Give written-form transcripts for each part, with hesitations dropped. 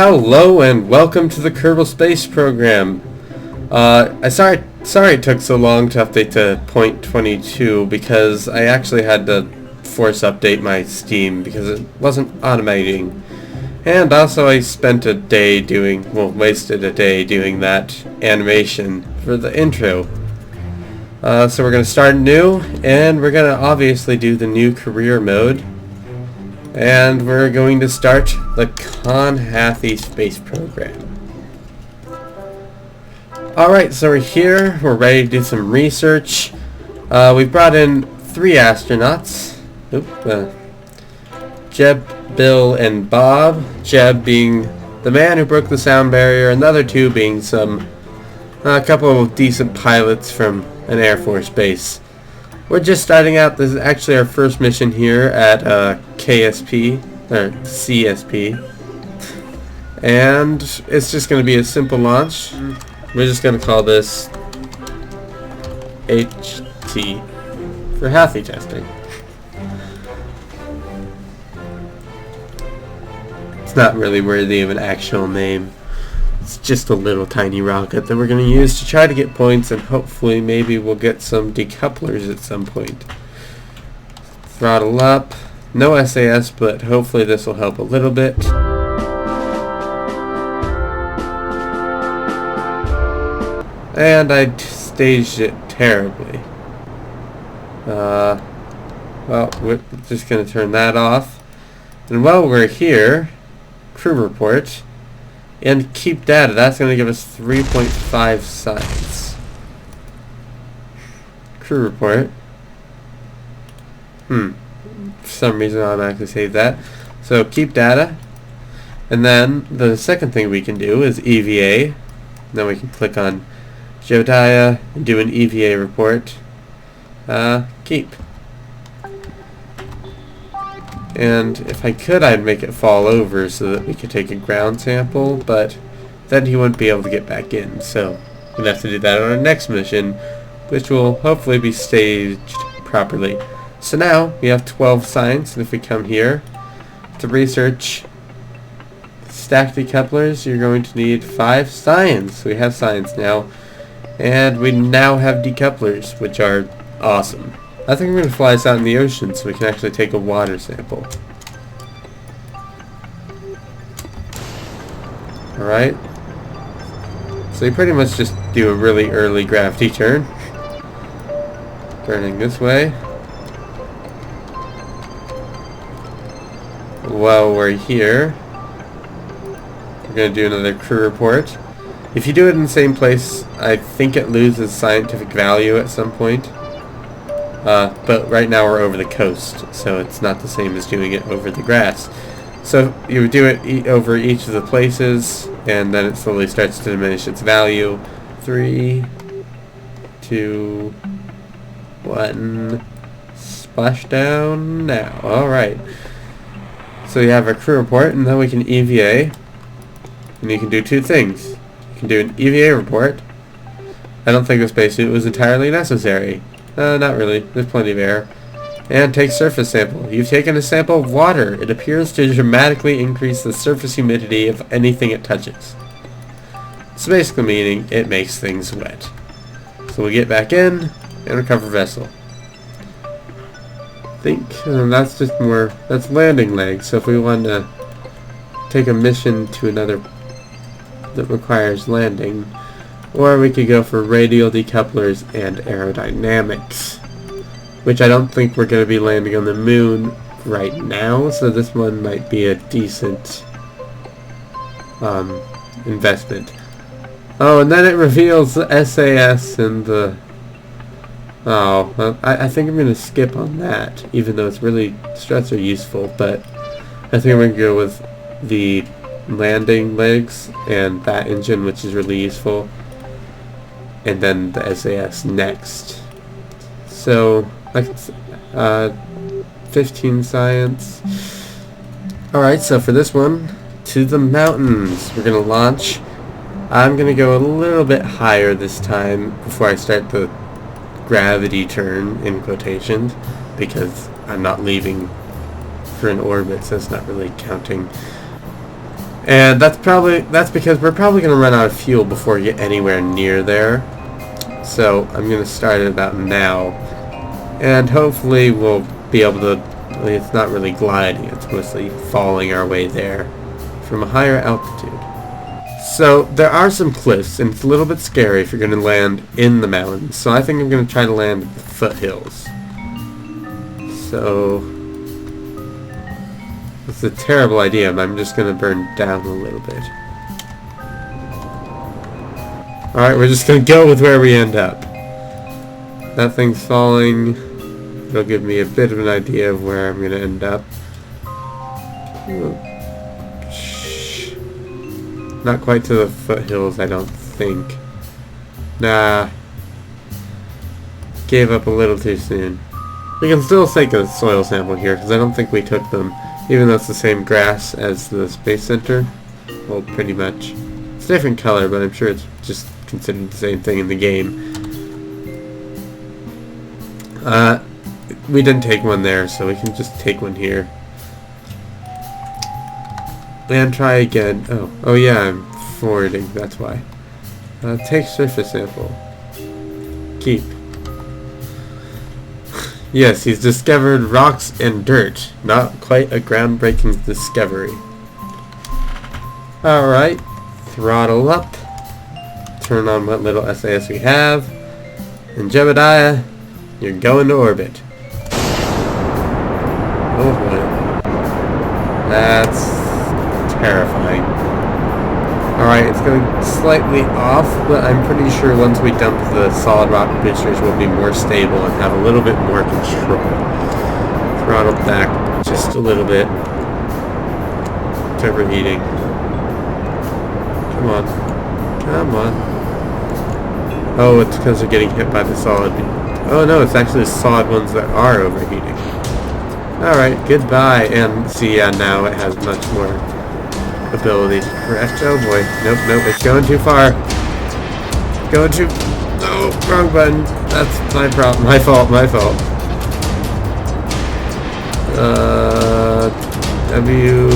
Hello and welcome to the Kerbal Space Program. Sorry it took so long to update to 0.22 because I actually had to force update my Steam because it wasn't automating. And also I spent a day wasted a day doing that animation for the intro. So we're going to start new, and we're going to obviously do the new career mode. And we're going to start the KSP Space Program. Alright, so we're here, we're ready to do some research. We've brought in 3 astronauts. Jeb, Bill, and Bob. Jeb being the man who broke the sound barrier, and the other 2 being a couple of decent pilots from an Air Force base. We're just starting out. This is actually our first mission here at KSP, or CSP. And it's just going to be a simple launch. We're just going to call this HT for Hathy testing. It's not really worthy of an actual name. It's just a little tiny rocket that we're going to use to try to get points, and hopefully maybe we'll get some decouplers at some point. Throttle up. No SAS, but hopefully this will help a little bit. And I staged it terribly. Well, we're just going to turn that off. And while we're here, crew report. And keep data. That's going to give us 3.5 science. Crew report. For some reason I automatically saved that. So keep data. And then the second thing we can do is EVA. Then we can click on Jodiah and do an EVA report. Keep. And if I could, I'd make it fall over so that we could take a ground sample, but then he wouldn't be able to get back in, so we'd have to do that on our next mission, which will hopefully be staged properly. So now we have 12 science, and if we come here to research stacked decouplers, you're going to need 5 science. We have science now, and we now have decouplers, which are awesome. I think we're going to fly this out in the ocean so we can actually take a water sample. Alright. So you pretty much just do a really early gravity turn. Turning this way. While we're here, we're going to do another crew report. If you do it in the same place, I think it loses scientific value at some point. But right now we're over the coast, so it's not the same as doing it over the grass. So you do it over each of the places, and then it slowly starts to diminish its value. 3, 2, 1, splashdown now. Alright. So you have a crew report, and then we can EVA, and you can do 2 things. You can do an EVA report. I don't think the spacesuit was entirely necessary. Not really. There's plenty of air. And take surface sample. You've taken a sample of water. It appears to dramatically increase the surface humidity of anything it touches. So basically meaning it makes things wet. So we get back in and recover vessel. I think that's just more, that's landing legs. So if we want to take a mission to another that requires landing, or we could go for radial decouplers and aerodynamics, which I don't think we're going to be landing on the moon right now, so this one might be a decent investment. Oh, and then it reveals the SAS and the... I think I'm going to skip on that, even though it's really... struts are useful, but I think I'm going to go with the landing legs and that engine, which is really useful. And then the SAS next. So, 15 science. Alright, so for this one, to the mountains. We're going to launch. I'm going to go a little bit higher this time before I start the gravity turn, in quotations, because I'm not leaving for an orbit, so it's not really counting. And that's because we're probably going to run out of fuel before we get anywhere near there. So I'm going to start it about now. And hopefully we'll be able to... It's not really gliding, it's mostly falling our way there from a higher altitude. So there are some cliffs, and it's a little bit scary if you're going to land in the mountains. So I think I'm going to try to land at the foothills. So it's a terrible idea, but I'm just going to burn down a little bit. Alright, we're just going to go with where we end up. That thing's falling. It'll give me a bit of an idea of where I'm going to end up. Not quite to the foothills, I don't think. Nah. Gave up a little too soon. We can still take a soil sample here, because I don't think we took them, even though it's the same grass as the Space Center. Well, pretty much. It's a different color, but I'm sure it's just considered the same thing in the game. We didn't take one there, so we can just take one here. And try again. Oh yeah, I'm forwarding, that's why. Take surface sample. Keep. Yes, he's discovered rocks and dirt. Not quite a groundbreaking discovery. Alright. Throttle up. Turn on what little SAS we have. And Jebediah, you're going to orbit. Oh boy. That's terrifying. Alright, it's going slightly off, but I'm pretty sure once we dump the solid rocket boosters we'll be more stable and have a little bit more control. Throttle back just a little bit. It's overheating. Come on. Come on. Oh, it's because they're getting hit by the solid. Oh no, it's actually the solid ones that are overheating. Alright, goodbye. And see, yeah, now it has much more ability to correct. Oh boy. Nope, it's going too far. Going too... Oh, wrong button. That's my problem. My fault. W...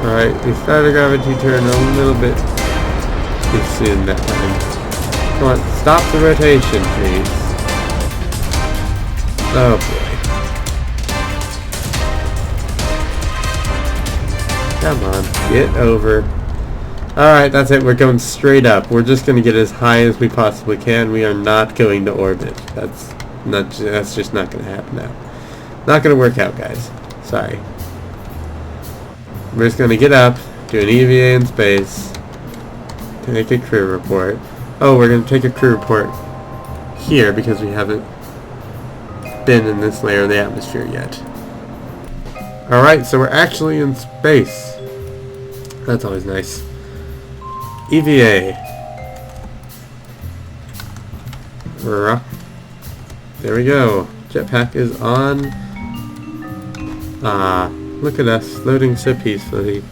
Alright, we started gravity turn a little bit too soon that time. Come on, stop the rotation, please. Oh boy. Come on, get over. Alright, that's it. We're going straight up. We're just going to get as high as we possibly can. We are not going to orbit. That's just not going to happen now. Not going to work out, guys. Sorry. We're just going to get up, do an EVA in space, take a crew report. Oh, we're going to take a crew report here because we haven't been in this layer of the atmosphere yet. Alright, so we're actually in space. That's always nice. EVA. There we go. Jetpack is on. Look at us, floating so peacefully.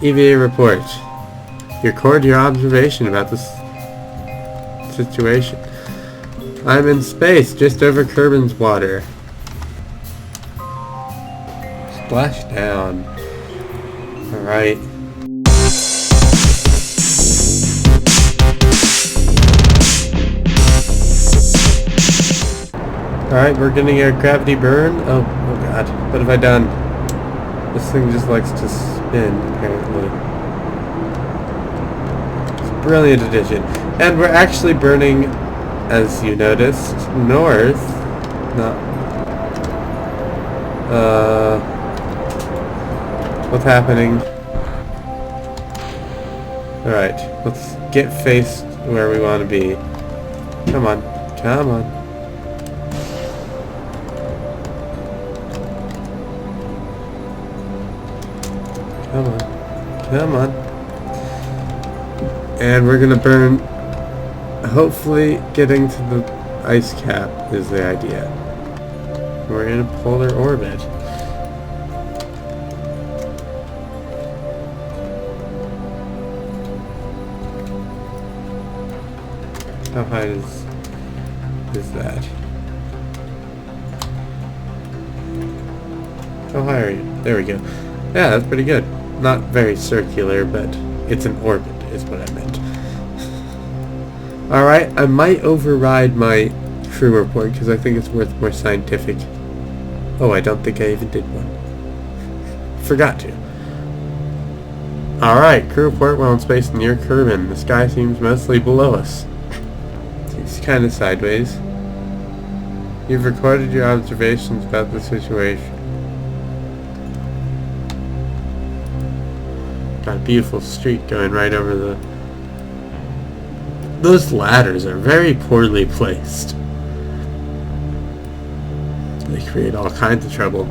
EVA report. Record your observation about this situation. I'm in space, just over Kerbin's water. Splash down. Alright. Alright, we're getting a gravity burn. Oh god. What have I done? This thing just likes to spin, apparently. It's a brilliant addition. And we're actually burning, as you noticed, north. Not... What's happening? Alright, let's get faced where we want to be. Come on. Come on. Come on. Come on. And we're gonna burn... Hopefully getting to the ice cap is the idea. We're in a polar orbit. How high is that? How high are you? There we go. Yeah, that's pretty good. Not very circular, but it's an orbit, is what I meant. Alright, I might override my crew report because I think it's worth more scientific. Oh, I don't think I even did one. Forgot to. Alright, crew report while in space near Kerbin. The sky seems mostly below us. It's kind of sideways. You've recorded your observations about the situation. Got a beautiful street going right over the... Those ladders are very poorly placed. They create all kinds of trouble.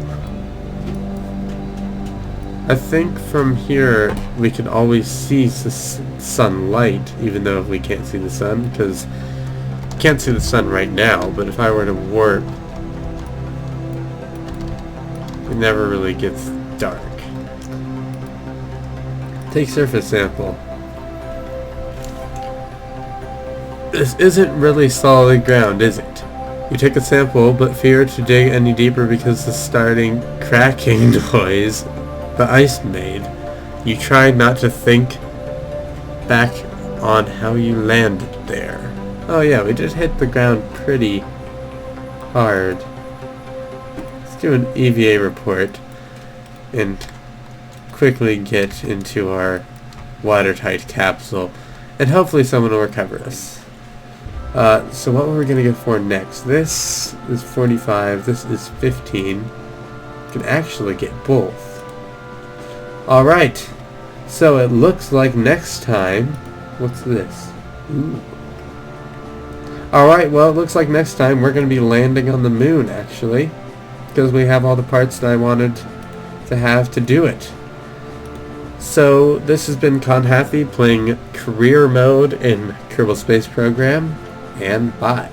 I think from here we can always see the sunlight, even though we can't see the sun, because we can't see the sun right now, but if I were to warp, it never really gets dark. Take surface sample. This isn't really solid ground, is it? You take a sample, but fear to dig any deeper because the starting cracking noise the ice made. You try not to think back on how you landed there. Oh yeah, we just hit the ground pretty hard. Let's do an EVA report and quickly get into our watertight capsule, and hopefully someone will recover us. So what were we going to get for next? This is 45, this is 15. We can actually get both. Alright, so it looks like next time... What's this? Ooh. Alright, well it looks like next time we're going to be landing on the moon, actually. Because we have all the parts that I wanted to have to do it. So, this has been Conhappy playing Career Mode in Kerbal Space Program. And bye.